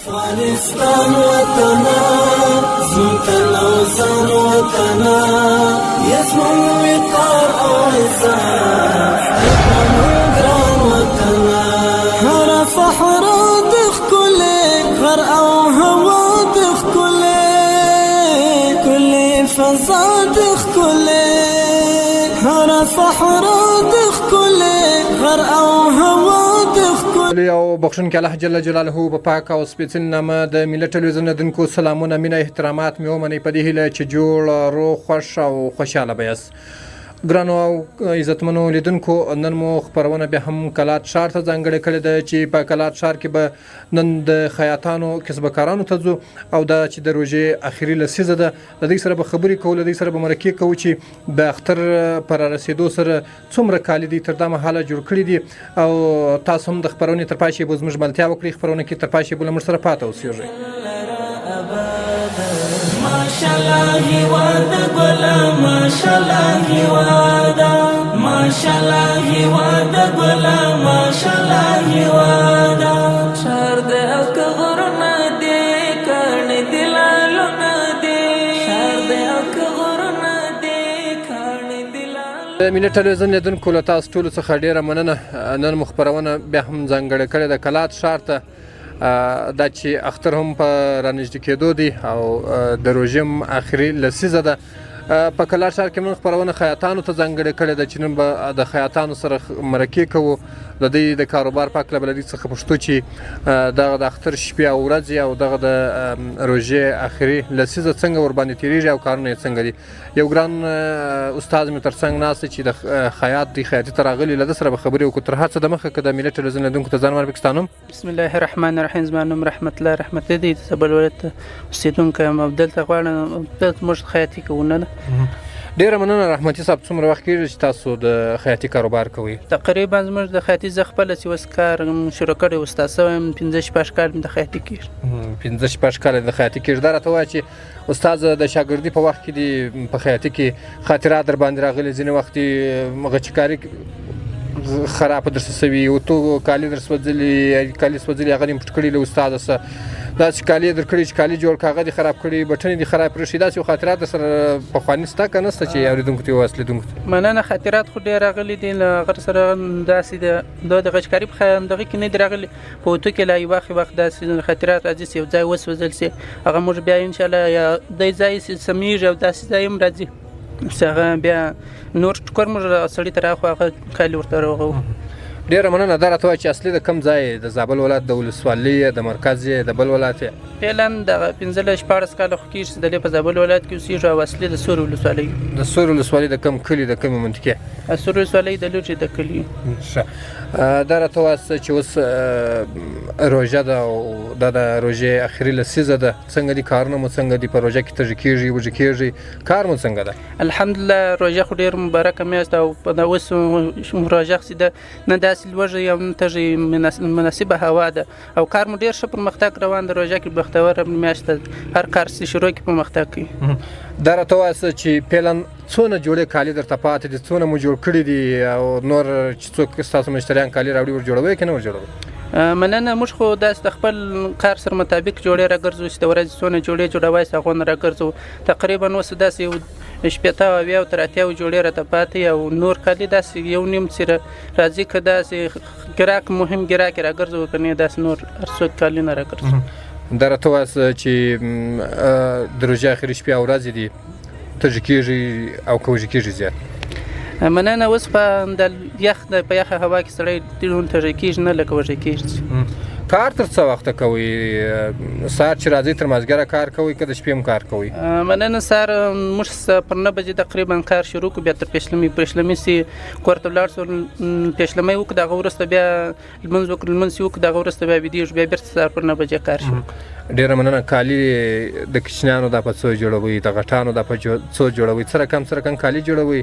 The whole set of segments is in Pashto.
افغانستان وطنا زمتن او سن وطنا یزمون وقار او عزت افغان گران وطنا هر فحر دخ کلی غر او هوا دخ کلی فضا دخ کلی هر فحر دخ کلی غر او هوا او بخشونکي الله جل جلاله په پاک او سپېڅلي نامه د ملت ټلویزیون لیدونکو سلامونه مینه احترامات مې ومنئ په دې هیله چې جوړ روغ خوښ او خوشحاله به یاست. ګرانو او عزتمنو لیدونکو نن مو خپرونه بیا هم کلات ښار ته ځانګړې کړې ده چې په کلات ښار کې به نن د خیاطانو کسبکارانو ته ځو او دا چې د روژې اخري لسیزه ده د دې سره به خبرې کوو له دې سره به مرکې کوو چې د اختر پر رسېدو سره څومره کالي دي تر دا مهاله جوړ کړي دي او تاسو هم د خپرونې تر پای به زموږ ملتیا وکړئ خپرونه کې تر پای به له موږ سره پاتې اوسېږئ. ماشاءالله هیواد ګله ماشاءالله هیواده ماشاءالله هیواد ګله ماشاءالله هیواده شهر د حق غرونه دي کړي دلالونه دي شهر د حق غرونه دي کړي دلالونه. د ملت ټلویزیون لیدونکو له تاسو ټولو څخه ډیره مننه. نن مو خپرونه بیا هم ځانګړې کړې ده کلات ښار ته دا چې اختر هم په رانږدې کېدو دی او د روژې اخري لسیزه ده. په کلات ښار کې موږ خپرونه خیاطانو ته ځانګړې کړې ده چې نن به د خیاطانو سره مرکې کوو د دوی د کاروبار په هکله به له دوی څخه پوښتو چې دغه د اختر شپې او ورځې او دغه د روژې اخري لسیزه څنګه ورباندې تېرېږي او کارونه یې څنګه دي. یو ګران استاد مې تر څنګ ناست چې د خیاط دی خیاطي ته راغلي له ده سره به خبرې وکړو. تر هر څه دمخه که د ملت ټلویزیون لیدونکو ته ځان معرفي کړو. ستا نوم؟ بسم الله الرحمن الرحیم. زما نوم رحمت الله رحمتي دی. د سبل ولایت اوسېدونکی یم او دلته غواړم دلته موږ خیاطي کوو. نه ډیره مننه رحمتي صاحب. څومره وخت کېږي چې تاسو د خیاطي کاروبار کوئ؟ تقریبا زموږ د خیاطي زه خپله چې اوس کار شروع کړی استاد شوی یم 15-16 کال مې د خیاطي کېږي. 15-16 کاله د خیاطي کېږي. دا راته ووایه چې استاد د شاګردي په وخت کې دي په خیاطي کې خاطرات در باندې راغلي ځینې وخت غچکاري خراب درس سوي او تو کالي در سوځلي کالي سوځلي هغه پټ کړي له استاد سره دا چې کالي در کړي چې کالي جوړ کاغه دي خراب کړي بټنې دي خراب کړي دا چې خاطرات سره په خواني ستا کنه ست چې اوریدونکو ته واسلیدونکو مننه. خاطرات خو ډیر راغلي دي غر سره داسې د غچکاري په دغه کې نه دی راغلي په تو کې لا یو وخت داسې خاطرات راځي چې یو ځای وسوځل سي هغه موږ بیا ان شاء الله یا د ځای سمېږي او داسې ځای هم راځي څنګه بیا نور ټکر موږ سړی تر اخو هغه کالي ورته راغو. ډیره مننه. دا راته وایي چې اصلي د کوم ځای د زابل ولایت د ولسوالۍ د مرکز د بل ولایت فعلا د 15-16 کاله خو کېږي چې د په زابل ولایت کې اوسېږو او اصلي د سور ولسوالۍ د سور ولسوالۍ د کوم کلي د کومې منطقې سور ولسوالۍ د لوټې د کلي. دا راته وایه چې اوس روژه ده او دا د روژې اخري لسیزه ده څنګه دي کارونه مو څنګه دي په روژه کې تږي کېږي وږي کېږي کار مو څنګه ده؟ الحمدلله روژه خو ډېر مبارکه میاشت او په اوس روژه چې ده نه داسې لوږه او نه تږي مناسبه هوا ده او کار مو ډېر ښه پرمختګ روان ده. روژه کې بختوره میاشت ده هر کار چې شروع کې پرمختګ کوي. دا راته وایه چې فعلا څونه جوړې کالي درته پاتې دي څونه مو جوړ کړي دي او نور چې څوک ستاسو مشتریان کالي راوړي ور جوړوي که نه ور جوړوي؟ مننه. موږ خو داسې د خپل کار سره مطابق جوړې راګرځو چې د ورځې څونه جوړې جوړوای سي هغونه راګرځو. تقریبا اوس داسې 80 او 80 جوړې راته پاتې او نور کالي داسې یو نیم چې راځي که داسې ګراک مهم ګراک راګرځو که نه داسې نور هر څوک کالي نه راګرځو. دا راته وایه چې د روژې اخري شپې او ورځې دي تږي کېږي او که وږي کېږي زیات؟ مننه. اوس په یخه هوا کې سړی ډېر تږی کېږي نه لکه وږی کېږي. کار تر څه وخته کوئ؟ سهار چې راځئ تر مازدیګره کار کوئ که د شپې هم کار کوئ؟ مننه. سهار موږ پر 9 بجې تقریبا کار شروع کړو بیا تر پېشلمۍ سي کور ته ولاړ شو پېشلمۍ وکړو دغه وروسته بیا لمونځ وکړو لمونځ وکړو دغه وروسته بیا ویدېږو بیا بېرته سهار پر 9 بجې کار شروع کړو. ډیره مننه. کالي د کوچنیانو دا په څو جوړوئ د غټانو دا په څو جوړوئ څه رقم کالي جوړوئ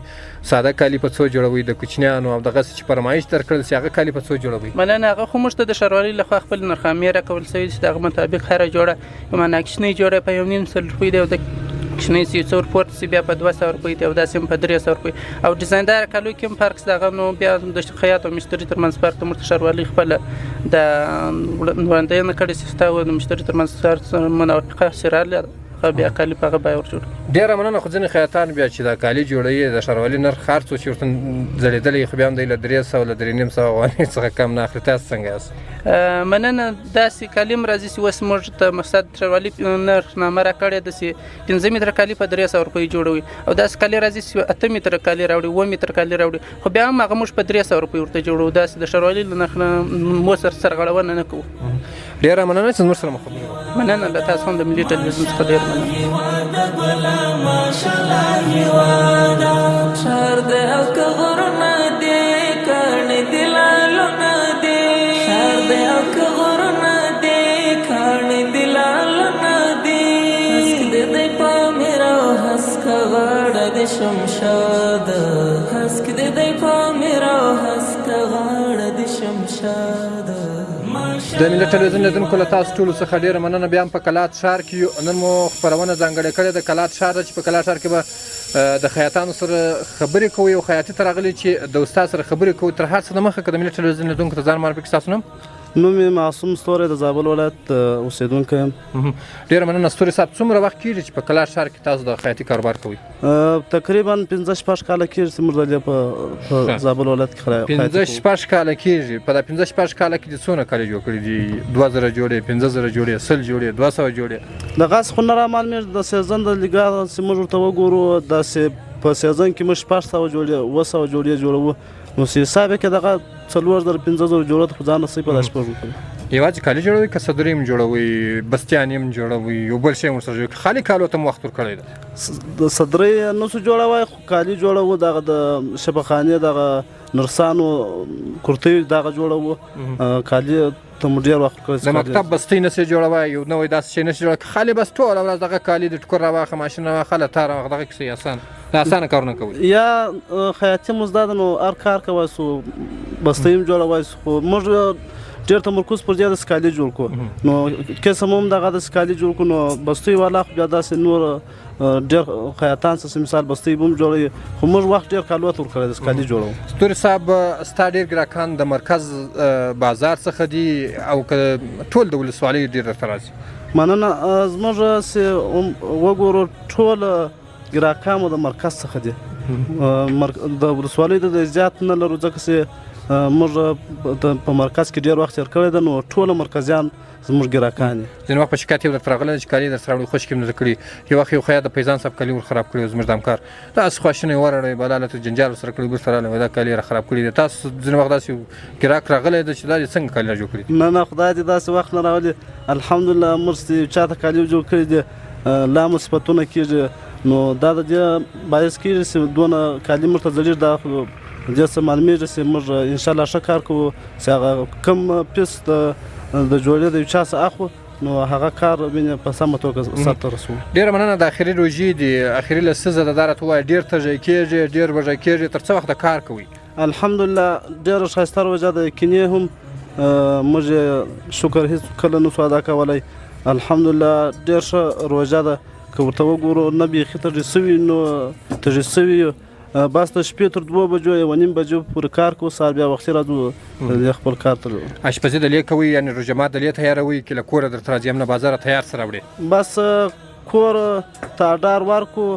ساده کالي په څو جوړوئ د کوچنیانو او دغه چې فرمایش درکړل سي هغه کالي په څو جوړوئ؟ مننه. هغه خو موږ ته د ښاروالۍ لخوا خپل نرخامې راکول سوي چې دغه مطابق هره جوړه یو معنا کوچنۍ جوړه په 1.5 روپۍ دی او د کوچنی سي څو پورته سي بیا په 200 روپۍ دی او داسې هم په 300 روپۍ او ډیزایندار کالو کې هم فرق دغه نو بیا د خیاط او مشتري ترمنځ فرق د ښاروالۍ خپل د وړاندې کړي سیسته او د مشتري ترمنځ منافقه سره بیا کالي په هغه بیه ورجوړ ډېره مننه. خو ځینې خیاطان بیا چې دا کالي جوړوي د ښاروالي نرخ هر څو چې ورته ځړېدلی خو بیا هم دی له 300 له 350 افغانۍ څخه کم نه اخلي. تاسو څنګه یاست؟ مننه. داسې کالي هم راځي چې اوس موږ ته مقصد ښاروالي نرخنامه راکړې ده چې 15 متره کالي په 300 روپۍ جوړوي او داسې کالي راځي چې 8 متره کالي راوړي 7 متره کالي راوړي خو بیا هم هغه موږ په 300 روپۍ ورته جوړوو. داسې د ښاروالي له نرخ نه مو سرغړونه نه کوو. ډېره مننه چې زموږ سره مخابره وکړه. مننه. له تاسو هم د ملي ټلویزیون څخه ډېر مننه. شهر د او غرونه دی کړي دلالو نه دی شهر د او غرونه دی کړي دلالو نه دی هسک د پامیر او هسک غاړه د شمشاد هسک د پامیر او هسک غاړه د شمشاد. د ملي ټلویزیون لیدونکو له تاسو ټولو څخه ډېره مننه. بیا هم په کلات ښار کې نن مو خپرونه ځانګړې کړې ده. کلات ښار ده چې په کلات ښار کې به د خیاطانو سره خبرې کوو. یو خیاطي ته راغلی چې د استاد سره خبرې کوو. تر هر څه دمخه که د ملي ټلویزیون لیدونکو ته ځان معرفي کړي. ستاسو نوم؟ نوم یې معصوم ستوری د زابل ولایت اوسېدونکی یم. ډېره مننه. ستوري صاحب څومره وخت کېږي چې په کلات ښار کې تاسو د خیاطي کاروبار کوئ؟ تقریبا 15-16 کاله کېږي چې موږ دلته په زابل ولایت کې 15-16 کاله کېږي. په دا 15-16 کاله کې دې څونه کالي جوړ کړي دي؟ 2000 جوړې، 5000 جوړې، 100 جوړې، 200 جوړې؟ دغسې خو نه رامعلومېږي. د سیزن د لیګا چې موږ ورته وګورو داسې په سیزن کې موږ 600 جوړې 700 جوړې جوړوو نو حساب یې کې دغه 4000-5000 جوړې خو ځان نصیب په دا شپږ وکړي. یوازې کالي جوړوي که صدرۍ هم جوړوي، بستیان هم جوړوي، یو بل شی هم ورسره جوړوي؟ خالي کالو ته مو وخت ورکړی ده؟ د صدرۍ نه سو جوړوی خو کالي جوړوو. دغه د شفاخانې دغه نرسانو کورتۍ دغه جوړوو. کالي ته مو ډېر وخت ورکړی. د مکتب بستۍ نه سې جوړوی؟ یو نوی داسې شی نه سې جوړوی؟ خالي بس ټوله ورځ دغه کالي د ټوکر راواخه، ماشین راواخه، له تار راواخه، دغه کیسې اسانه کارونه کوي. یا خیاطي مو زده ده نو هر کار کوی سو، بستۍ هم جوړوی سو. خو موږ ډېر تمرکز پر دې د کالي جوړ کړو نو قسم هم دغه د کالي جوړ کړو نو بستۍ والا خو بیا داسې نور ډېر خیاطان څه مثال بستۍ به هم جوړوي خو موږ وخت ډېر کالو ته ورکړی د کالي جوړو. ستوري صاحب ستا ډېر ګراهکان د مرکز بازار څخه دي او که ټول د ولسوالۍ ډېر درته راځي؟ مننه. زموږ چې وګورو ټول ګراهکان مو د مرکز څخه دي. د ولسوالۍ د زیات نه لرو ځکه چې موږ په مرکز کې ډېر وخت تېر کړی ده نو ټوله مرکزیان زموږ ګراهکان دي. ځینې وخت په شکایت یې درته راغلی چې کالي درسره راوړي خوشکې مې درته کړي. یو وخت یو خیاط د فیضان صاحب کالي ور خراب کړي زموږ د همکار داسې خواشینی ورړی بلا له جنجال ورسره کړي وروسته راغلی دا کالي را خراب کړي دي. تاسو ځینې وخت داسې یو ګراهک راغلی ده چې دا دې څنګه کالي را جوړ کړي؟ نه خدای دې داسې وخت نه راولي. الحمدلله موږ چې چا ته کالي جوړ کړي دي لا مصیبتونه کېږي نو دا د دې باعث کېږي چې دونه کالي موږ ته زړېږي. دا خو دې څه معلومېږي چې موږ انشاءالله ښه کار کوو چې هغه کم پیس د جوړې د یو چا څه اخلو نو هغه کار وینې په سمه توګه سرته رسوو. ډېره مننه. د اخري روژې دي، اخري لسیزه ده، دا راته ووایه ډېر تږی کېږي، ډېر وږی کېږي، تر څه وخته کار کوئ؟ الحمدلله ډېره ښایسته روژه ده. کینې هم موږ شکر هېڅ کله نسو ادا کولی. الحمدلله ډېر ښه روژه ده. که ورته وګورو نه بیخي تږي سوي نو تږي سوي بس د شپې تر 2 بجو 1:30 بجو پورې کار کوو. سهار بیا وختي راځو خپل کار ته. اشپزي دلې کوئ یعنې روژه مات دلې تیاروئ که له کوره درته راځي هم نه بازاره تیار څه راوړې؟ بس کور ته اډار ورکړو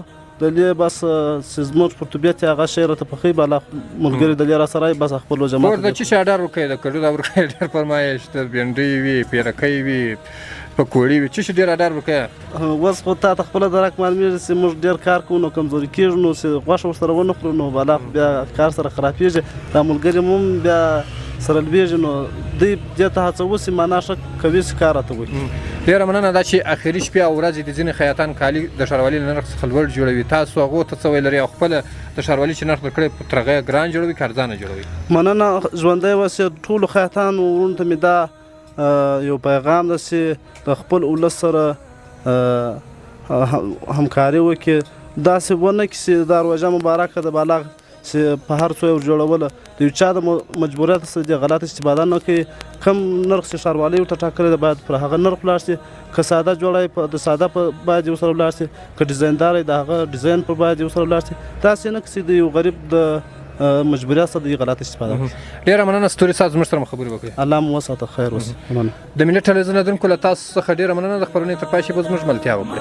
دلې بس چې زموږ په طبیعت هغه شی راته پخوي بالا ملګري دلې راسره بس خپل روژه مات. کور د څه شي اډار ورکوئ؟ د کډو دا ورکوئ ډېر فرمایش د بینډۍ وي، پیرکۍ وي، پکوړې وي، څه شي ډېر اډار ورکوئ؟ اوس خو تا ته خپله درک معلومېږي چې موږ ډېر کار کوو نو کمزوري کېږو نو چې غوښه ورسره ونه خورو نو بالا بیا کار سره خرابېږي. دا ملګري مو هم بیا سره لوېږي نو دوی دې ته هڅوو چې معنا ښه کوي چې کار راته وکړي. ډېره مننه. دا چې اخري شپې او ورځې د ځینې خیاطان کالي د ښاروالي له نرخ څخه لوړ جوړوي، تاسو هغو ته څه ویل لرئ او خپله د ښاروالي چې نرخ درکړی په ترغه ګران جوړوي که ارزانه جوړوي؟ مننه. ژوندی اوسې ټولو خیاطانو وروڼو ته مې دا یو پیغام ده چې د خپل ولس سره همکاري وکړي. داسې ونه کړي چې دا روژه مبارکه د بالا چې په هر څو یې جوړوله د یو چا د مجبوریت څخه د غلط استفاده نه کوي. کم نرخ چې ښاروالۍ ورته ټاکلی دی باید پر هغه نرخ ولاړ شي. که ساده جوړی د ساده په باید یې ورسره ولاړ شي، که ډیزایندار د هغه ډیزاین پر باید یې ورسره ولاړ شي. داسې نه چې د یو غریب د مجبوریت څخه د غلط استفاده کوي. ډېره مننه ستوري صاحب زموږ سره خبرې وکړې. الله مو وساته، خیر اوسه. مننه. د ملي ټلویزیون لیدونکو له تاسو څخه ډېره مننه. د خپرونې تر پای شي به زموږ ملتیا وکړئ.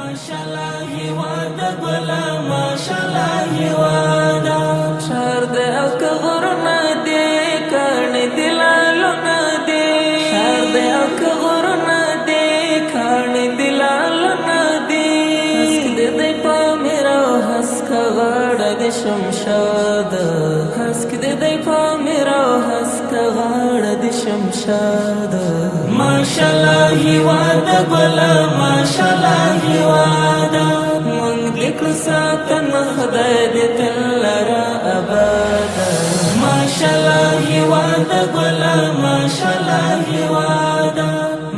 شهر د او که غرونه دی کاڼي د لالونه دی، شهر د او که غرونه دی کاڼي د لالونه دی. هسک د دی پامیر او هسک غاړه د شمشاد، هسک د دی پامیر او هسک غاړه د شمشاد. ماشاءالله هیواده ګله ماشاءالله هیواده، مونږ دې کړو ساتنه خدای دې تل لره اباده. ماشاءالله هیواده ګله ماشاءالله هیواده،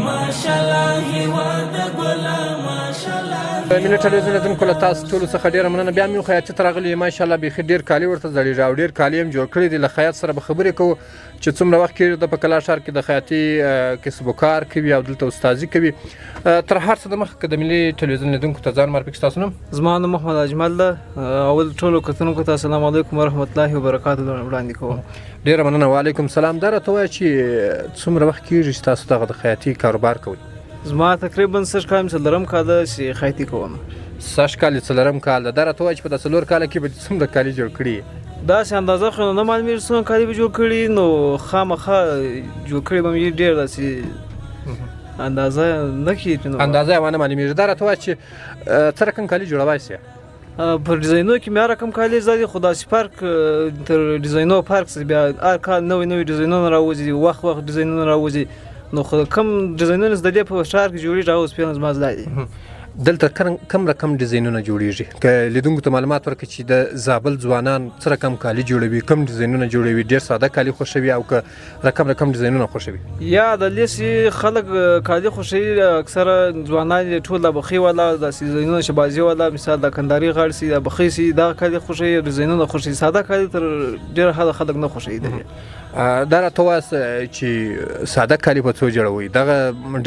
ماشاءالله هیواده ګله ماشاءالله. ملي ټلویزیون لیدونکو له تاسو ټولو څخه ډېره مننه. بیا مې یو خیاطي ته راغلي ماشاءالله بیخي ډېر کالي ورته زړېږي او ډېر کالي هم جوړ کړي دي. له خیاط سره به خبرې کوو چې څومره وخت کېږي د په کلاړ ښار کې د خیاطي کسب و کار کوي او دلته استازي کوي. تر هر څه دمخه که د ملي ټلویزیون لیدونکو ته ځان معرفي کړي. ستاسو نوم؟ زما نوم محمد اجمل ده. اول ټولو کتونکو ته السلام علیکم ورحمت الله وبرکاتو وړاندې کوم. ډېره مننه. وعلیکم السلام. دا راته ووایه چې څومره وخت کېږي چې تاسو دغه د خیاطي کاروبار کوئ؟ زما تقریبا 6 کال څلورم کال ده چې خیاطي کوم. 6 کال څلورم کال ده. دا راته ووایه چې په دا 4 کاله کې به څومره کالي جوړ کړي؟ داسې اندازه خو نه معلومېږي څومره کالي به جوړ کړي، نو خامخا جوړ کړي به مې ډېر داسې اندازه نه کېږي. اندازه یې ونه معلومېږي. دا راته ووایه چې څه رقم کالي جوړوای سې؟ پر ډیزاینونو کې مې هر رقم کالي زده دي، خو داسې فرق تر ډیزاینونو فرق چې بیا هر کال نوي ډیزاینونه راوځي، وخت ډیزاینونه راوځي. نو خو کم ډیزاینونه زده دي په ښار کې جوړېږي، هغه اوس پیغام زما زده دي. دلته کم رقم ډیزاینونه جوړیږي؟ که لیدونکو ته معلومات ورکړي چې د زابل ځوانان څه رقم کالي جوړوي، کم ډیزاینونه جوړوي، ډېر ساده کالي خوښوي او که رقم ډیزاینونه خوښوي؟ یا د لیسې خلک کالي خوښوي، اکثره ځوانان یې ټول د بخۍ والا داسې ډیزاینونه شبازي والا مثال د کندهاري غاړې سي د بخۍ سي دغه کالي خوښوي، ډیزاینونه خوښوي. ساده کالي تر ډېره حده خلک نه خوښوي. دا راته ووایه چې ساده کالي په څو جوړوئ؟ دغه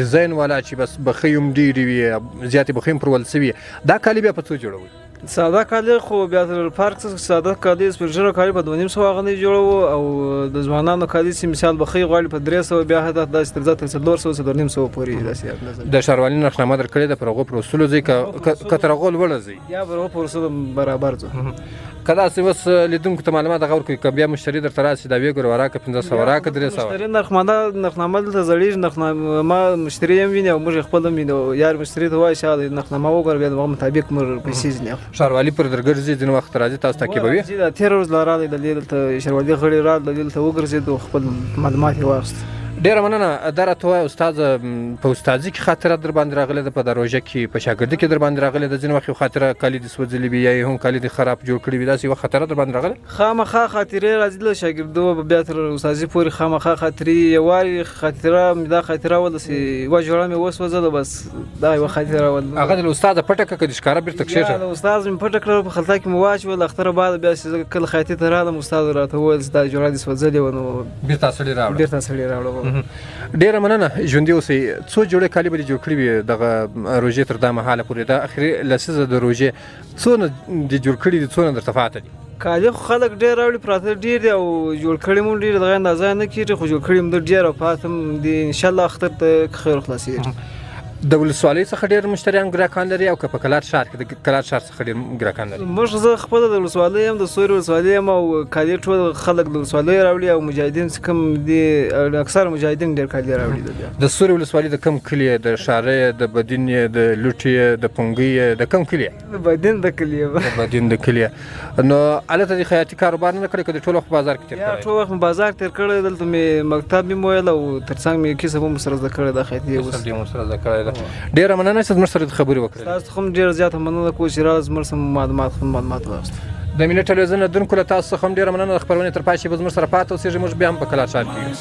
ډیزاین والا چې بس بخۍ هم ډېرې وي، زیاتې بخۍ هم پرول سوي، دا کالي بیا په څو جوړوئ؟ ساده کالي خو بیا تر فرق څخه ساده کالي سپیشل کالي په 2500 غني جوړو، او د ځوانانو کالي چې مثال بخۍ غواړي په 300، بیا حتی داسې تر 400 450 پورې داسې د ښاروالۍ نرخنامه درکړې ده، پر هغو پر اصولو ځئ که تر هغو لوړه ځئ؟ یا پر هغو پر اصولو برابر ځو. که داسې اوس لیدونکو ته معلومات هغه ورکوي، که بیا مشتري درته راسي دا 2 راکه 500 راکه 300 مشتري نرخنامه دلته زړېږي. نرخنامه مشتري هم ویني او موږ خپل هم وینو. یار مشتري ته وایي چې نرخنامه وګوره، بیا د هغه مطابق موږ پیسې ځنې اخلو. ښاروالي پر درګرځي ځینې وخت راځي تاسو تعقیبوي؟ دا 13 ورځ لا راغلی دلته ښاروالي غړي راغله، دلته وګرځېد او خپل معلومات یې واخیست. ډېره مننه. دا راته ووایه استاد، په استادي کې خاطره در باندې راغلې ده، په دا روژه کې په شاګردي کې در باندې راغلې ده، ځینې وخت یو خاطره کالي دې سوځلي وي یا یې هم کالي دې خراب جوړ کړي وي، داسې یوه خاطره در باندې راغلې؟ خامخا خاطرې راځي له شاګردو بیا تر استادي پورې خامخا خاطرې. یوارې خاطره مې دا خاطره وه داسې یوه جوړه مې وسوځله، بس دا یوه خاطره وه. هغه د استاده پټه کړه که دې ښکاره بېرته کښېږده؟ د استاد مې پټه کړه، په خلطه کې مې واچول. اختره بعد بیا چې زه کله خیاطي ته رالم، استاد راته وویل چې دا جوړه دې سوځلې وه، نو بېرته سړي راوړه. بېرته سړي راوړه. ډېره مننه. ژوندي اوسئ. څو جوړې کالي به دې جوړ کړي وي دغه روژې تر دا مهاله پورې؟ دا اخري لسیزه د روژې څونه دې جوړ کړي دي، څونه درته پاته دي؟ کالي خو خلک ډېر راوړي، پراته ډېر دي او جوړ کړي هم ډېر، دغه اندازه نه کېږي، خو جوړ کړي هم ډېر او پاته هم دي. انشاءالله اختر ته خیر خلاصېږي. د ولسوالۍ څخه ډېر مشتریان ګراکان لري او که په کلات ښار کې د کلات ښار څخه ډېر ګراکان لري؟ موږ زه خپله د ولسوالۍ یم، د سوري ولسوالۍ یم، او کالي ټول خلک د ولسوالۍ راوړي، او مجاهدین چې کوم دي اکثر مجاهدین ډېر کالي راوړي. د سوري ولسوالۍ د کوم کلي یې؟ د شارۍ یې، د بدین یې، د لوټي یې، د پنګۍ یې، د کوم کلي یې؟ د بدین د کلي یم. د بدین د کلي یې. نو هلته دې خیاطي کاروبار نه کړی که د ټول وخت په بازار کې تېر کړی؟ یا ټول وخت مې بازار تېر کړی، دلته مې مکتب مې ویل او تر څنګ مې کسب هم سره زده کړی ده، خیاطي اوس هم سره زده کړی ده. ډېره مننه چې زموږ سره خبرې وکړې. تاسو هم ډېره زیاته مننه کوم چې راز زموږ سره معلومات واخیست. د ملي ټلویزیون لیدونکو له تاسو څخه هم ډېره مننه. د خپرونې تر پای شي به زموږ سره پاتې اوسېږئ. موږ بیا هم په کلات ښار کې یو.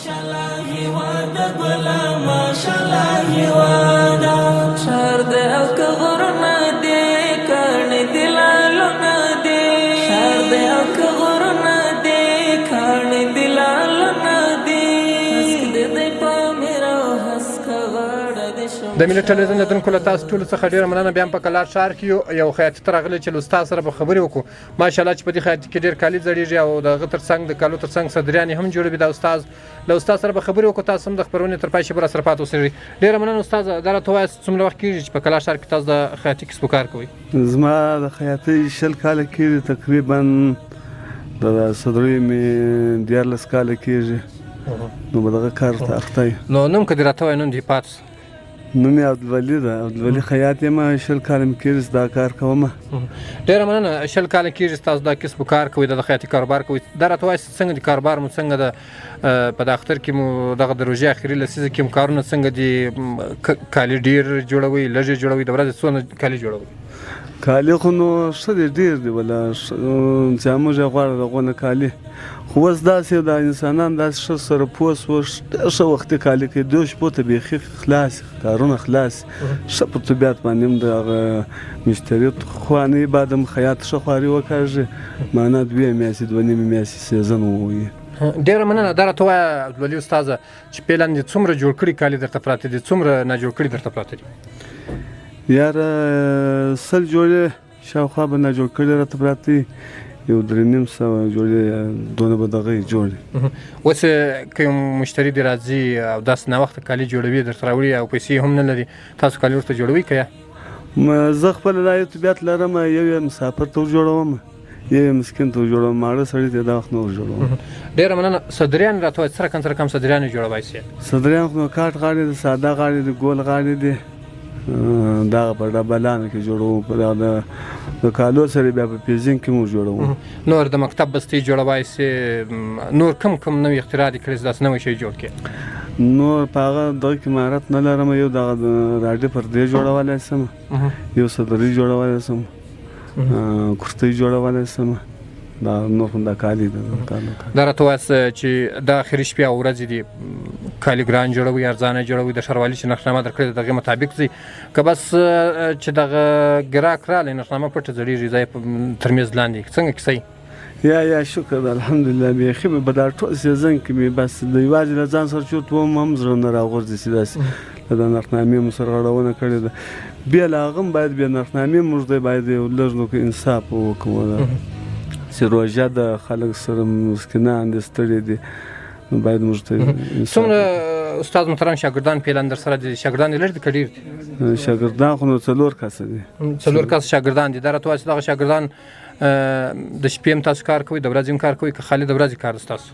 شهر د او که غرونه دی کاڼي د لالونه دی، شهر د او که غرونه د ملي ټلویزیون لیدونکو له تاسو ټولو څخه ډیره مننه. بیا هم په کلات ښار کې یو خیاطي ته راغلی چې له استاد سره به خبرې وکړو. ماشاءالله چې په دې خیاطي کې ډېر کالي زړېږي او د هغه تر څنګ د کالو تر څنګ صدریانې هم جوړوي. د استاد سره به خبرې وکړو. تاسو هم د خپرونې تر پای شبه راسره پاتې اوسئ. ډېره مننه استاد. دا راته ووایاست څومره وخت کېږي چې په کلات ښار کې تاسو د خیاطي کسب و کار کوئ؟ زما د خیاطۍ 20 کاله کېږي، تقریبا د صدریو مې 14 کاله کېږي. نو په دغه کار ته اخته یم. نو نوم که دې راته ووایې نوم دې پاتې شو؟ نوم یې عبدالولي ده. عبدالولي خیاط یم. 20 کاله مې کېږي دا کار کوم. ډېره مننه. 20 کاله کېږي تاسو دا کسب و کار کوئ، د خیاطي کاروبار کوئ. دا راته ووایاست څنګه د کاروبار مو څنګه ده؟ په د اختر کې مو دغه د روژې اخري لسیزه کې مو کارونه څنګه دي؟ کالي ډېر جوړوئ لږ یې جوړوئ؟ د ورځې څونه کالي جوړوئ؟ کالي خو نو ښه دی، ډېر دی ولا چې موږ یې غواړو دغونه کالي. خو اوس داسې د انسانان داسې ښه سره پوه شوه، ډېر ښه وختي کالي کوي. 2 شپو ته بیخي خلاص کارونه خلاص ښه په طبیعت باندې هم د هغه مشتري خوانې بعد هم خیاط ښه خواري وکاږي. معنا 2 میاشتې 2.5 میاشتې سیزن ووایي. ډېره مننه. دا راته ووایه عبدالولي استاده چې فعلا دې څومره جوړ کړي کالي درته پراته دي، څومره ناجوړ کړي درته پراته دي؟ یاره 100 جوړې شاوخوا به ناجوړ کړي راته پراته دي. 350 جوړې دونه به دغه جوړ دي. اوس که یو مشتري دې راځي او داسې ناوخته کالي جوړوي درته راوړي او پیسې هم نه لري، تاسو کالي ورته جوړوئ که یا؟ زه خپله دا یو طبیعت لرم، یو یې مسافر ته ورجوړوم، یو یې مسکین ته ورجوړوم، ماړه سړي ته دا وخت نه ورجوړوم. ډېره مننه. صدریان راته وایه څه رقم صدریان یې جوړوی سي؟ صدریان خو نو کاټ غاړې دي، ساده غاړې دي، ګول غاړې دي. دغه په ډبلانو کې جوړوو، په د کالو سره بیا په پیزین کې مو جوړوو. نور د مکتب بستې جوړوی سي؟ نور کوم نوي اختراع دي کړی چې داسې نوی شی جوړ کړي؟ نور په هغه دغه کې مهارت نه لرم. یو دغه راډیو پردې جوړولی سم، یو صدري جوړولی سم، کرتۍ جوړولی سم. دا نور هم دا کالي ده. دا راته ووایاست چې دا اخري شپې او ورځې دي کالي ګران جوړوي ارزانه جوړوي، د ښاروالي چې نرخنامه درکړې ده دغې مطابق ځي که بس چې دغه ګراک رالی نرخنامه پټه زړېږي ځای تر میز لاندې څنګه کیسه یا شکر ده الحمدلله. بیخي مې په دا ټول سیزن کې مې بس د یوازې له ځان سره چورت وم هم زړه نه راغورځي چې داسې د نرخنامې مو سره غړونه کړې ده. بیا له هغه هم باید بیا نرخنامې موږ دی باید یو لږ نو که انصاف وکړو چې روژه د خلک سره مسکینان دي ستړي دي، نو باید موږ ته څومره استاد محترم شاګردان فعلا در سره دي؟ شاګردان یې لږ دي که ډېر دي؟ شاګردان خو نو 4 کسه دي. 4 کسه شاګردان دي. دا راته وایه چې دغه شاګردان د شپې هم تاسو کار کوئ، د ورځې هم کار کوئ که خالي د ورځې کار ستاسو؟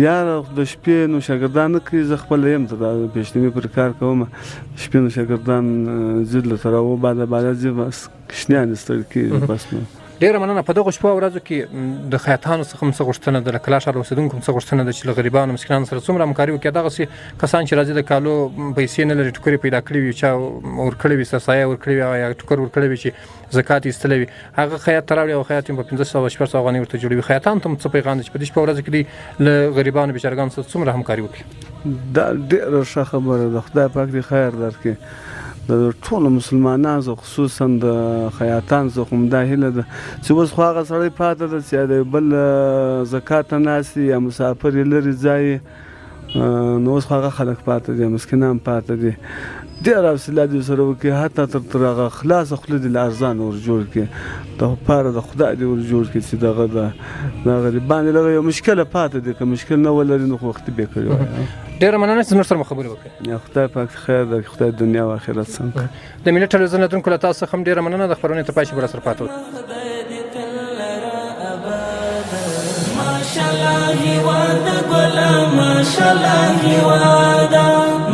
یاره د شپې نو شاګردان نه کوي، زه خپله یم ته دا پیشنمې پر کار کوم. شپې نو شاګردان ضد له سره و بعد ځي بس کشنیان ستړي کېږي بس نو. ډېره مننه. په دغو شپو او ورځو کې د خیاطانو څخه هم څه غوښتنه ده، له کلا ښار اوسېدونکو هم څه غوښتنه ده چې له غریبانو مسکینانو سره څومره همکاري وکړي؟ دغسې کسان چې راځي د کالو پیسې نه لري، ټوکرې پیدا کړي وي، چا ورکړې وي، سرسایه ورکړې وي یا ټوکر ورکړی وي چې زکات یې ایستلی وي، هغه خیاط ته راوړي او خیاط یې په 500 شپږ سوه افغانۍ ورته جوړوي. خیاطانو ته هم څه پیغام دی چې په دې شپه ورځو کې دوی له غریبانو بیچارګانو سره څومره همکاري وکړي؟ دا ډېره ښه خبره ده. خدای پاک دې خیر درکړي. د ټولو مسلمانانو خصوصا د خیاطانو څخه هم دا هیله ده چې اوس خو هغه سړی پاته ده چې د بل زکات ته ناست یا مسافر یې لرې ځای، نو اوس خو هغه خلک پاته دي، مسکینان پاته دي. ډېر حوصله دې سره وکړي، حتی تر هغه خلاصه خوله دې له ارزانه ور جوړ کړي، د پاره د خدای دې ور جوړ کړي چې دغه د غریبان دغه یو مشکله پاته دي، که مشکل نه ولري نو خو وختي بې کړي وای. ډېره مننه چې زموږ سره مو خبرې وکړې. خدای پاک خیر درکړي، خدای دنیا او آخرت سم کړي. د ملي ټلویزیون لیدونکو له تاسو څخه هم ډېره مننه. د خپرونې تر پای شبه راسره پاتې اوسئ. ماشاءالله هیواد ګله ماشاءالله هیواده،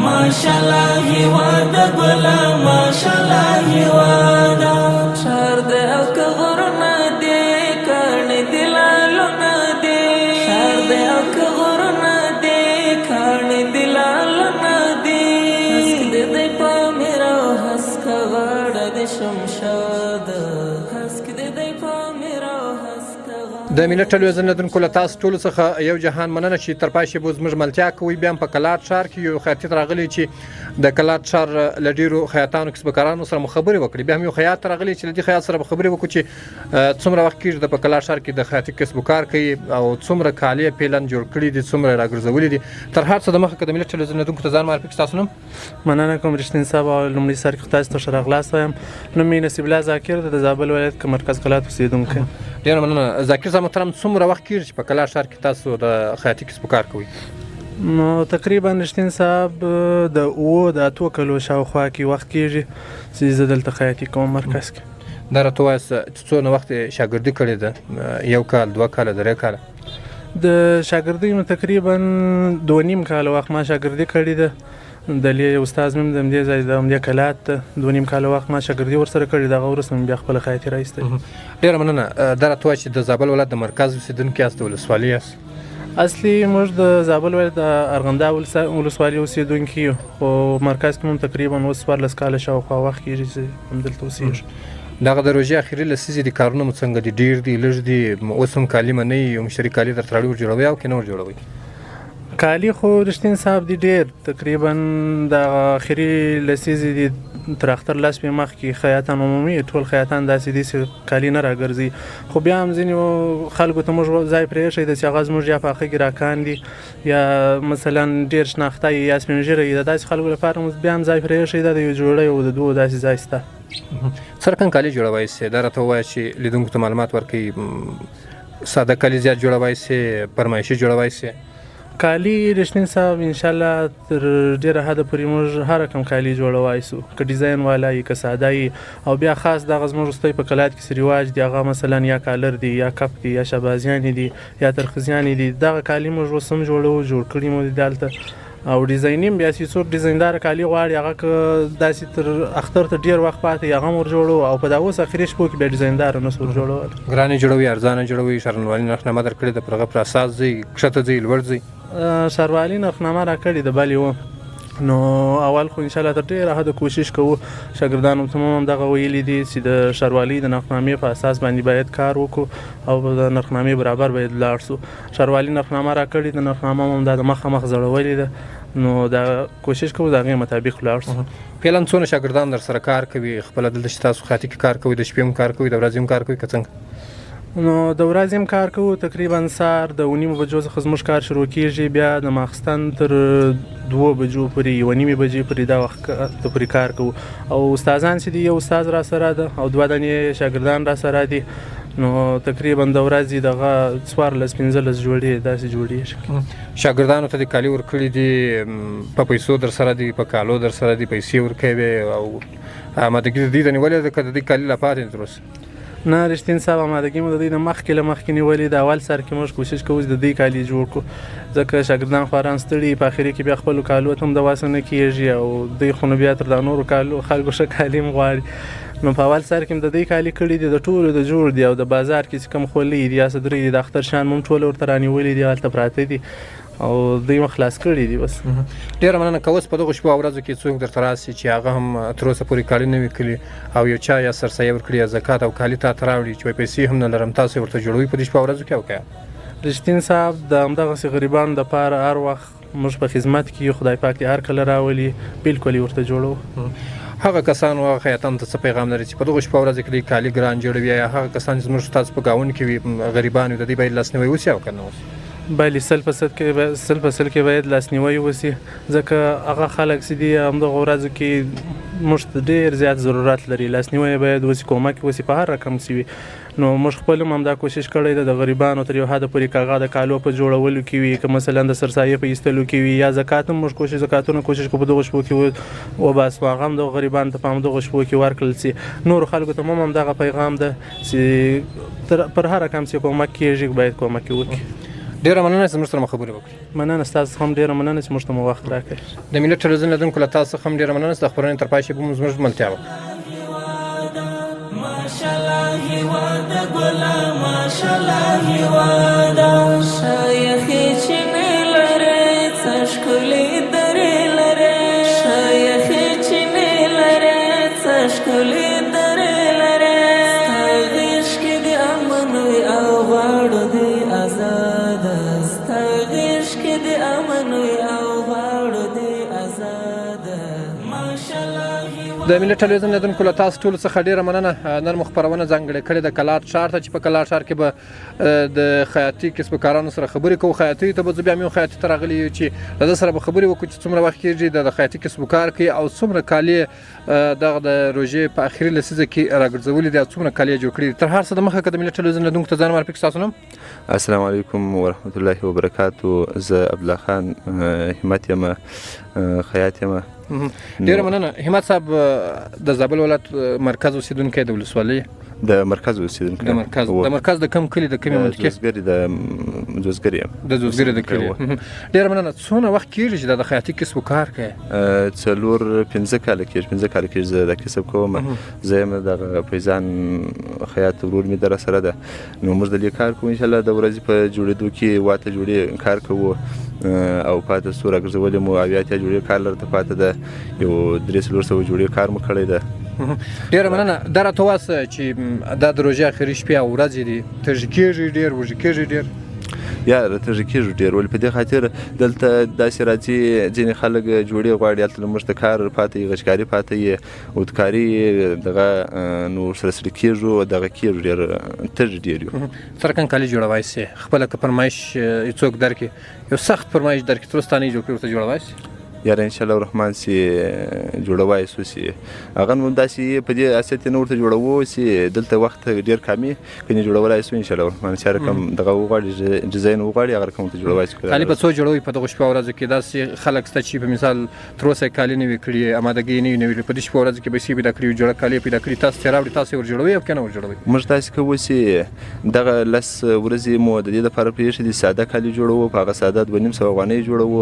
ماشاءالله هیواد ګله ماشاءالله هیواده. ښار د او که غرونه دي کاڼي دي لالونه دي، ښار د او که غرونه دي کاڼي دي لالونه دي. هسک د دی پامیر او هسک غاړه د شمشاده، هسک د دی پامیر او هسک غاړه. د ملت ټلویزیون لیدونکو له تاسو ټولو څخه یو جهان مننه چې تر پای شېبو زموږ ملتیا کوئ. بیا هم په کلات ښار کې یو خیاطیت راغلی چې د کلات ښار له ډېرو خیاطانو کسبګرانو سره مو خبرې وکړې. بیا هم یو خیاط راغلی چې له دې خیاط سره به خبرې وکړو چې څومره وخت کېږي د په کلات ښار کې د خیاطي کسب و کار کوي او څومره کالي یې پیلن جوړ کړي دي، څومره راګرځولي دي. تر هر څه د مخه که د ملت ټلویزیون لیدونکو ته ځان معرفي کړي. ستاسو نوم؟ مننه کوم رښتین صاحب. او لومړي سر کې تاسو ته ښه راغلاست وایم. نوم مې نصیب الله ذاکر د زابل ولایت کې مرکز کلات اوسېدونکی. ډېره مننه ذاکر صاحب محترم. څومره وخت کېږي چې په کلات ښار کې تاسو د خیاطي کسب و کار کوئ؟ نو تقریبا رښتین صاحب د 8 کلو شاوخوا کې وخت کېږي چې زه دلته خیاطي کوم مرکز کې. دا راته ووایاست چې څونه وخت یې شاګردي کړې ده؟ 1 کال، 2 کاله، 3 کاله؟ د شاګردۍ مې تقریبا 2.5 کاله وخت ما شاګردي کړې ده. د لې استاد مې د همدې ځای د همدې کلات ته 2.5 کاله وخت ما شاګردي ورسره کړې ده. هغه وروسته مې بیا خپله خیاطي راایستلې. ډېره مننه. دا راته ووایه چې د زابل ولایت د مرکز اوسېدونکي یاست، د ولسوالۍ یاست؟ اصلي موږ د زابل ولایت د ارغنداب ولسوالۍ اوسېدونکي یو، خو مرکز کې مو تقریبا 14 کاله شاوخوا وخت کېږي چې همدلته اوسېږو. دغه د روژې اخري لسیزې دي کارونه مو څنګه دي؟ ډېر دي، لږ دي؟ اوس هم کالي منئ او مشتري کالي درته راوړي ورجوړوئ او که نه ورجوړوئ؟ کالي خو رښتین صاحب دي ډېر، تقریبا د اخري لسیزې دي تر اختر لاس پې مخکې خیاطان عمومي ټول خیاطان داسې دي چې کالي نه راګرځي. خو بیا هم ځینې خلکو ته موږ ځای پرېښی ده چې هغه زموږ یا په هغه کې راکاندي یا مثلا ډېر شناخته یا سپین ږیری د داسې خلکو لپاره موږ بیا هم ځای پرېښی ده د یو جوړی او د 2 داسې ځای شته. څه رقم کالي جوړوئ سې؟ دا راته ووایه چې لیدونکو ته معلومات ورکوي. ساده کالي زیات جوړوئ سې؟ فرمایشي جوړوئ سې؟ کالي رښتین صاحب انشاءالله تر ډېره حده پورې موږ هر رقم کالي جوړوای سو، که ډیزاین والا یي که ساده یي. او بیا خاص دغه زموږ وروستی په کلات کې رواج دی، هغه مثلا یا کالر دی یا کپ دی یا شهبازیانې دي یا ترخزیانې دي. دغه کالي موږ اوس هم جوړ کړي مو دي دلته. او ډیزاینیم بیا چې څوک ډیزایندار کالي غواړي هغه که داسې تر اختر ته ډېر وخت پاتې هغه هم ورجوړو. او په دا اوس اخري شپو کې بیا ډیزایندار نه سو ورجوړول. ګرانې جوړوي، ارزانه جوړوي، شهرنوالي نرخنامه درکړې ده؟ پر هغه پر اساس ځئ، کښته ځئ، لوړ ځئ؟ شهروالي نرخنامه راکړې ده بلې وه. نو اول خو انشاءالله تر ډېره حده کوشش کوو. شاګردانو ته هم دغه ویلي دي چې د شهروالۍ د نرخنامې په اساس باندې باید کار وکړو او د نرخنامې برابر باید لاړ سو. شهروالي نرخنامه راکړې ده، نرخنامه هم دا د مخامخ زړولې ده. نو دا کوشش کوو د هغې مطابق لاړ سو. فعلا څونه شاګردان در سره کار کوي؟ خپله دلته چې تاسو خیاطي کې کار کوئ، د شپې هم کار کوئ، د ورځې هم کار کوئ که څنګه؟ نو د ورځې هم کار کوو. تقریبا سهار د 9 بجو څخه زموږ کار شروع کېږي، بیا د ماخستن تر 2 بجو پورې 1:30 بجې پورې دا وخت ته پورې کار کوو. او استادان چې دي یو استاد را سره ده او 2 دانې شاګردان را سره دي. نو تقریبا د ورځې دغه 14-15 جوړې داسې جوړېږي. شاګردانو ته د کالي ورکړي دي، په پیسو در سره دي، په کالو در سره دي، پیسې ورکوي او آمادګي د دې د نیولې ده که د دې کالي لا پاتې تر اوسه؟ نه رښتین صاحب آمادګي مو د دوی د مخکې له مخکې نیولې. د اول سر کې موږ کوشش کوو چې د دوی کالي جوړ کړو، ځکه شاګردان خواران ستړي په اخري کې بیا خپلو کالو ته هم د واسه نه کېږي او دوی خو نو بیا تر دا نورو خلکو ښه کالي هم غواړي. نو په اول سر کې هم د دوی کالي کړي دي، د ټولو د جوړ دي. او د بازار کې چې کوم خولۍ دي یا صدرۍ دي د اختر شیان هم ټول ورته رانیولي دي، هلته پراته دي او دوی هم خلاص کړي دي. بس ډېره مننه. که اوس په دغو شپو او ورځو کې څوک درته راسي چې هغه هم تر اوسه پورې کالي نه وي کړي او یو چا یا سرسایه ورکړي یا زکات او کالي تاته راوړي چې پیسې هم نه لرم، تاسو ورته جوړوي په دې شپو او ورځو کې او که؟ رښتین صاحب د همدغسې غریبانو دپاره هر وخت موږ په خدمت کې یو. خدای پاک دې هر کله راولي بلکل یې ورته جوړوو. هغه کسانو هغه خیاطانو ته څه پیغام لري چې په دغو شپو او ورځو کې دوی کالي ګران جوړوي، یا هغه کسان چې زموږ تاسو په ګاونډ کې وي غریبان وي د دوی باید لاسنیوی وشي او که نه وشي؟ بله 100% کې باید لاسنیوی وشي، ځکه هغه خلک چې دي همدغو ورځو کې موږ ته ډېر زیات ضرورت لري. لاسنیوی باید وشي، کومک وشي په هر رقم چې وي. نو موږ خپل هم همدا کوشش کړی ده د غریبانو تر یو حده پورې، که هغه د کالو په جوړولو کې وي، که مثلا د سرسایې په ایستلو کې وي، یا زکات هم موږ زکاتونه کوشش کوو په دغو شپو کې وباسو، هغه هم دغو غریبانو ته په همدغو شپو کې ورکړل سي. نورو خلکو ته هم همدغه پیغام ده چې پر هر رقم چې کومک کېږي باید کومک وکړي. ډېره مننه چې زموږ سره مو خبرې وکړې. مننه ستاسو څخه هم ډېره مننه چې موږ ته مو وخت راکړی. د ملت ټلویزیون لیدونکو له تاسو څخه هم ډېره مننه چې د خپرونې تر پای شېبو مو زموږ ملتیا وکړه. ماشاءالله هیواده ګله ماشاءالله هیواده شایخې چینې لرې څه ښکلې درې لرې شایخې چینې لرې څه ښکلې درې لرې ستا غېږ کې د امن وي او غواړو د ملي ټلویزیون لیدونکو له تاسو ټولو څخه ډیره مننه. نن مو خپرونه ځانګړې کړې د کلات ښار ته، چې په کلات ښار کې به د خیاطي کسب کارانو سره خبرې کوو. خیاطي ته به زه بیا هم خیاطي ته راغلی یو چې د ده سره به خبرې وکړو چې څومره وخت کېږي د خیاطي کسب کار کوي او څومره کالي دغه د روژې په اخري لسیزه کې راګرځولي دي او څومره کالي جوړ کړي دي. تر هر څه د مخه که د ملي ټلویزیون لیدونکو ته ځان معرفي کړو. ستاسو نوم؟ السلام علیکم ورحمت الله وبرکاتو. زه عبدالله خان همت یم، خیاط یم. ډیره مننه. همت صاحب د زابل ولایت مرکز اوسیدونکی د ولسوالۍ د مرکز اوسیدونکی د مرکز د کوم کلي د کومې منطقې؟ د جوزګري یم. د جوزګري د کلي. ډیره مننه. څونه وخت کېږي چې د خیاطي کسب کار کوې؟ 4-5 کاله کېږي زه دا کسب کوم. زه یم دغه فیضان خیاط ورور مې در سره ده. نو موږ د دې کار کوو انشاءالله د ورځې په جوړېدو کې 8 جوړې کار کوو او پاته څو راګرځولې مو 8 جوړې کار لرته پاته ده. یو 300 جوړې کار مو کړی ده. ډیره مننه. دا راته ووایه چې دا د روژې اخري شپې او ورځې دي، تږي کېږي ډېر، وږي کېږي ډېر؟ یا تږي کېږو ډېر. ولې په دې خاطر دلته داسې راځي ځینې خلک جوړې غواړي، هلته له موږ ته کار پاته وي، غچکاري پاته وي، اودکاري دغه نو ورسره سره کېږو دغه کېږو ډېر تږي ډېر یو. څرنګه کالي جوړوای سې؟ خپله که فرمایش څوک درکړي، یو سخت فرمایش درکړي، تر اوسه تا نه یې جوړ کړي، ورته جوړوای سې؟ یاره انشاءالله الرحمن سي جوړوای سو سي هغه نو داسې په دې اساس نه ورته جوړوو سي دلته وخت ډیر کمی کني جوړولای سو انشاءالله الرحمن چې رقم دغه وغواړي ډیزاین وغواړي هغه کوم ته جوړوای سو. کالي په څو جوړوي په دغه شپه ورځ کې؟ داسې خلک سته چې په مثال تر اوسه کالي نه وي کړي، امادګي نه وي په دې شپه ورځ کې به سي پیدا کړي، جوړه کالي پیدا کړي، تاسو ته راوړي، تاسو ور جوړوي او کنه ور جوړوي؟ موږ تاسو کوو سي دغه لس ورځې مو د دې لپاره پریښې دي ساده کالي جوړوو، په هغه ساده 2.5 افغانۍ جوړوو،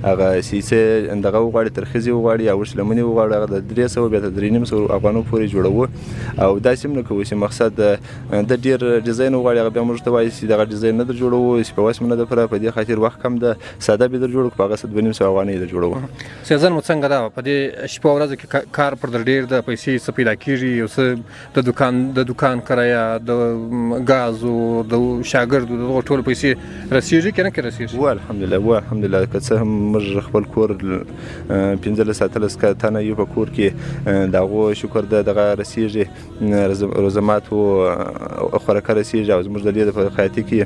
هغه سیسه دغه وغواړي خزي وغواړي او شلمني وغواړي هغه د 300 بیا تر 3.5 افغانو پورې جوړوو. او داسې هم نه کوو چې مقصد د ډیر ډیزاین وغواړي هغه بیا موږ ته وایي چې دغه ډیزاین نه در جوړوو چې په واسه نه د پر په دې خاطر وخت کم ده، ساده به در جوړو، په هغه 2.5 افغانۍ در جوړوو. سیزن مو څنګه ده په دې شپه ورځ کې کار پر در ډیر د پیسې څه پیدا کیږي؟ یو څه د دکان کرایه، د غازو، د شاګردو دغه ټول پیسې رسیږي کنه کې رسیږي؟ الحمدلله که څه هم موږ خپل کور 15 تنه یو په کور کې دغه شکر دغه رسیږي، روزمات او خوراک رسیږي او زموږ د دې په خیاطي کې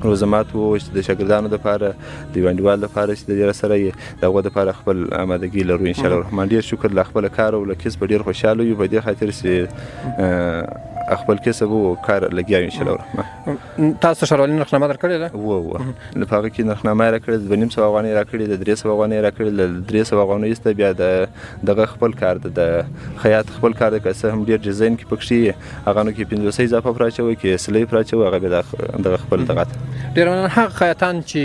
روزمات او د شاګردانو لپاره د یوانډوال لپاره چې د دې سره یې دغه لپاره خپل آمادګي لرو انشاءالله الرحمن. ډیر شکر له خپل کار او له کسب ډیر خوشاله یو په دې خاطر چې خپل کسب او کار لګیا انشاءالله الرحمن. تاسو شروالي نرخنامه درکړې ده؟ له هغه کې نرخنامه راکړې د 2.5 افغانۍ راکړې د 300 افغانۍ راکړې د 300 افغانۍ است بیا دغه خپل کار د خیاط خپل کار د کسه هم ډیر ډیزاین کې پکښې هغه نو کې 500 اضافه پراچوي کې سلی پراچوي هغه به دغه خپل دغه ډیر مننه. هغه خیاطان چې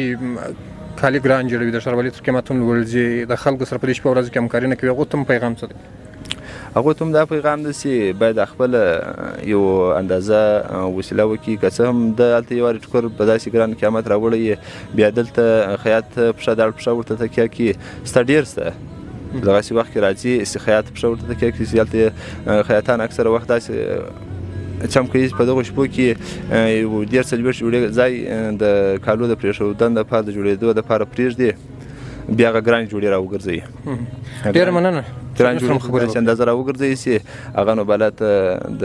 کالي ګران جوړوي د شروالي تر قیمتونو لوړ دي، د خلکو سره په دې شپه ورځ کې همکاري نه کوي، هغو ته هم پیغام څه دی؟ هغه ته هم دا پیغام ده چې باید خپل یو اندازه وسیله وکړي، که څه هم د هلته یو ټکر په داسې ګران قیمت راوړی بیا دلته خیاط پښه د پښه ورته تکیه کړي ستا ډېر سته دغسې وخت کې راځي خیاط پښه ورته تکیه کړي چې هلته خیاطان اکثره وخت داسې چم کوي په دغه شپو کې یو 1.5 جوړې ځای د کالو د پرېښودن دپاره د جوړېدو دپاره پرېږدي بیا هغه ګرانې جوړې راوګرځوي. ډېره مننه. ګران جوړې چې اندازه راوګرځوي سي هغه نو بالا ته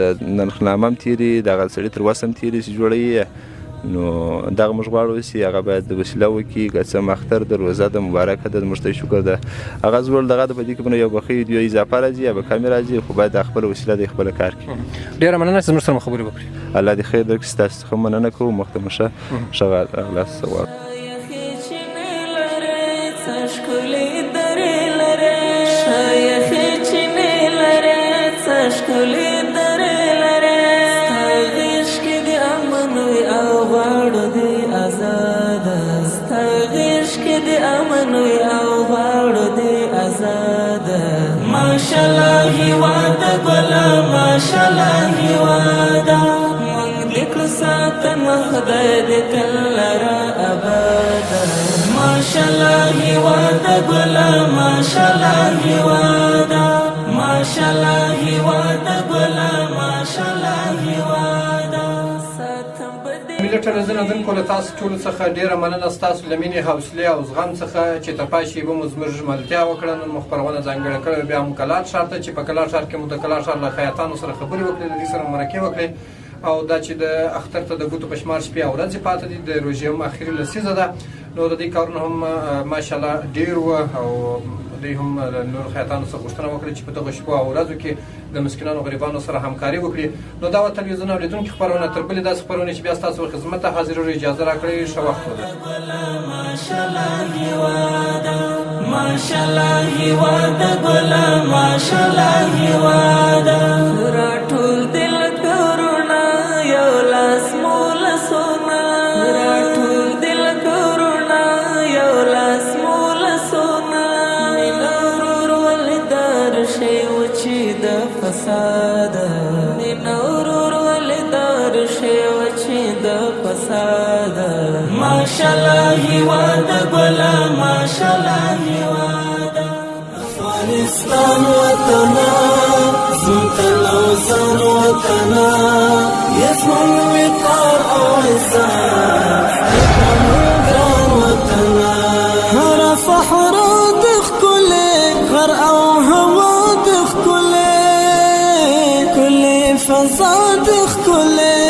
د نرخنامه هم تېري دغه سړي تر وسه هم تېري چې جوړوي نو دغه موږ غواړو چې هغه باید وسیله وکړي، که څه مختر د روزه د مبارکه ده موږ ته شکر ده هغه زول دغه د په دې کې به یو بخۍ یو اضافه راځي یا به کمې راځي خو باید د خپله وسیله د خپله کار کړي. ډېره مننه چې زموږ سره خبرې وکړې. الله دې خیر درکړي. ستاسو څخه مننه کوو. مخ ته مو ښه راغلاست. ثواب ماشاءالله هیواده ګله ماشاءالله هیواده موږ دې کړو ساتنه خدای دې تل لره اباده ماشاءالله هیواده ګله ماشاءالله هیواده ماشاءالله هیواده ګله ماشاءالله هیواده ساتم به دې ملي ټلویزیون لیدونکو له تاسو ټولو څخه ډیره مننه ستاسو له مینې حوصلې او زغم څخه چې تر پای شیبه مو زموږ ملتیا وکړه. نن مو خپرونه ځانګړې کړې بیا هم کلات ښار ته چې په کلات ښار کې مو د کلات ښار له خیاطانو سره خبرې وکړې، د دې سره مرکې وکړې او دا چې د اختر ته د ګوتو په شمار شپې او ورځې پاتې دي، د روژې هم اخري لسیزه ده، نو د دې کارونه هم ماشاءالله ډیر وو او دوی هم نور خیاطانو څخه غوښتنه وکړه چې په دغه شپو او ورځو کې د مسکینانو غریبانو سره همکاري وکړي. نو دا تلویزیون اوریدونکي خپرونه تر بلې داسې خپرونې چې بیا ستاسو خدمت ته حاضرېږو اجازه راکړئ. ښه وخت ولرئ. ماشاءالله هیواده ګله ماشاءالله هیواده راټول دل کرونا یو لاس مولا سونا راټول دل کرونا یو لاس مولا سونا نور ولدار شی وچی د فساد نور ولدار شی وچی د فساد ماشاءالله هیواده ګله ماشاءالله هیواده افغانستان وطنا زمتن اوزان وطنا یزمن وقار او عزت افغان وطنا هر فحر دخ کلی غر او هوا دخ کلی فضا دخ کلی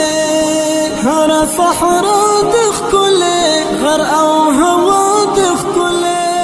هر فحر دخ کلی غر او هوا